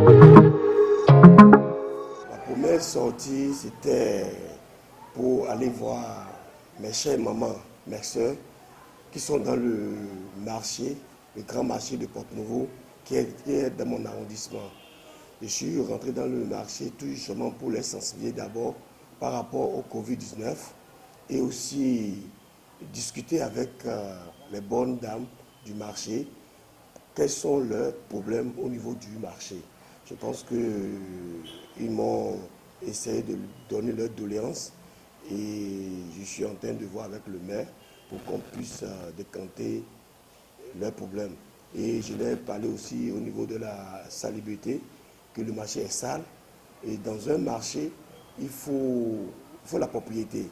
La première sortie, c'était pour aller voir mes chères mamans, mes soeurs, qui sont dans le marché, le grand marché de Porte-Nouveau, qui est dans mon arrondissement. Je suis rentré dans le marché tout justement pour les sensibiliser d'abord par rapport au Covid-19 et aussi discuter avec les bonnes dames du marché quels sont leurs problèmes au niveau du marché. Je pense qu'ils m'ont essayé de donner leurs doléances et je suis en train de voir avec le maire pour qu'on puisse décanter leurs problèmes. Et je leur ai parlé aussi au niveau de la salubrité, que le marché est sale. Et dans un marché, il faut la propriété.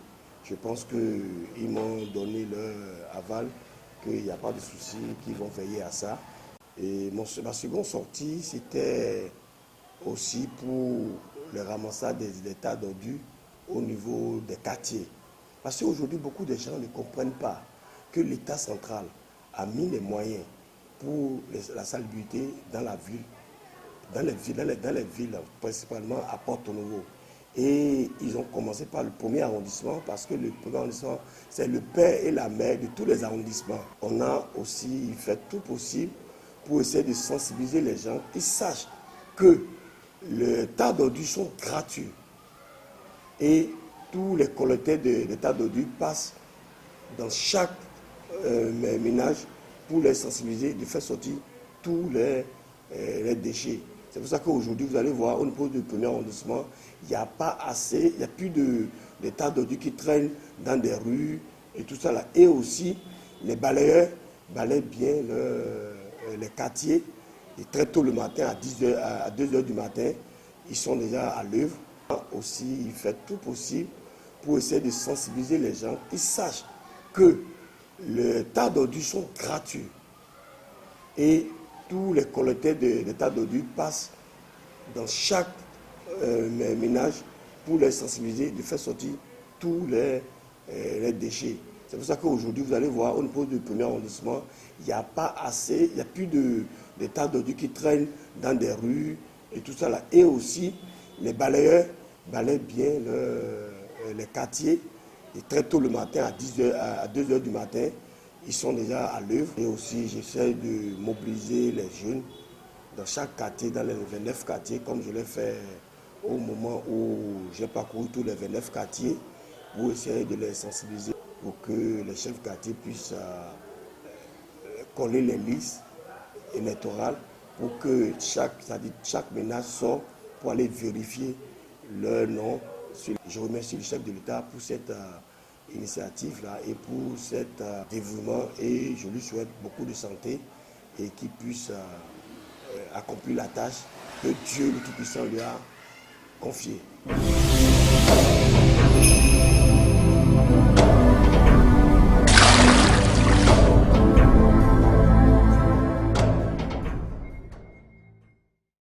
Je pense qu'ils m'ont donné leur aval, qu'il n'y a pas de souci, qu'ils vont veiller à ça. Et ma seconde sortie, c'était aussi pour le ramassage des tas d'ordures au niveau des quartiers. Parce qu'aujourd'hui, beaucoup de gens ne comprennent pas que l'État central a mis les moyens pour la salubrité dans la ville, dans les villes, principalement à Porte-Nouveau. Et ils ont commencé par le premier arrondissement, parce que le premier arrondissement, c'est le père et la mère de tous les arrondissements. On a aussi fait tout possible pour essayer de sensibiliser les gens, qu'ils sachent que les tas d'ordures sont gratuits. Et tous les collecteurs de tas d'ordures passent dans chaque ménage pour les sensibiliser, de faire sortir tous les déchets. C'est pour ça qu'aujourd'hui, vous allez voir, au niveau du premier arrondissement, il n'y a pas assez, il n'y a plus de tas d'ordures qui traînent dans des rues et tout ça là. Et aussi, les balayeurs balayent bien les quartiers. Et très tôt le matin, à 2 heures du matin, ils sont déjà à l'œuvre. Aussi, il fait tout possible pour essayer de sensibiliser les gens, qu'ils sachent que les tas d'ordures sont gratuits. Et tous les collecteurs de tas d'ordures passent dans chaque ménage pour les sensibiliser, de faire sortir tous les déchets. C'est pour ça qu'aujourd'hui, vous allez voir, au niveau du premier arrondissement, il n'y a pas assez, il n'y a plus de tas d'ordures qui traînent dans des rues et tout ça là. Et aussi, les balayeurs balayent bien les quartiers. Et très tôt le matin, à 2 heures du matin, ils sont déjà à l'œuvre. Et aussi, j'essaie de mobiliser les jeunes dans chaque quartier, dans les 29 quartiers, comme je l'ai fait au moment où j'ai parcouru tous les 29 quartiers, pour essayer de les sensibiliser, pour que les chefs quartiers puissent coller les listes électorales, pour que chaque ménage sorte pour aller vérifier leur nom. Je remercie le chef de l'État pour cette initiative-là et pour cet dévouement, et je lui souhaite beaucoup de santé et qu'il puisse accomplir la tâche que Dieu le Tout-Puissant lui a confiée.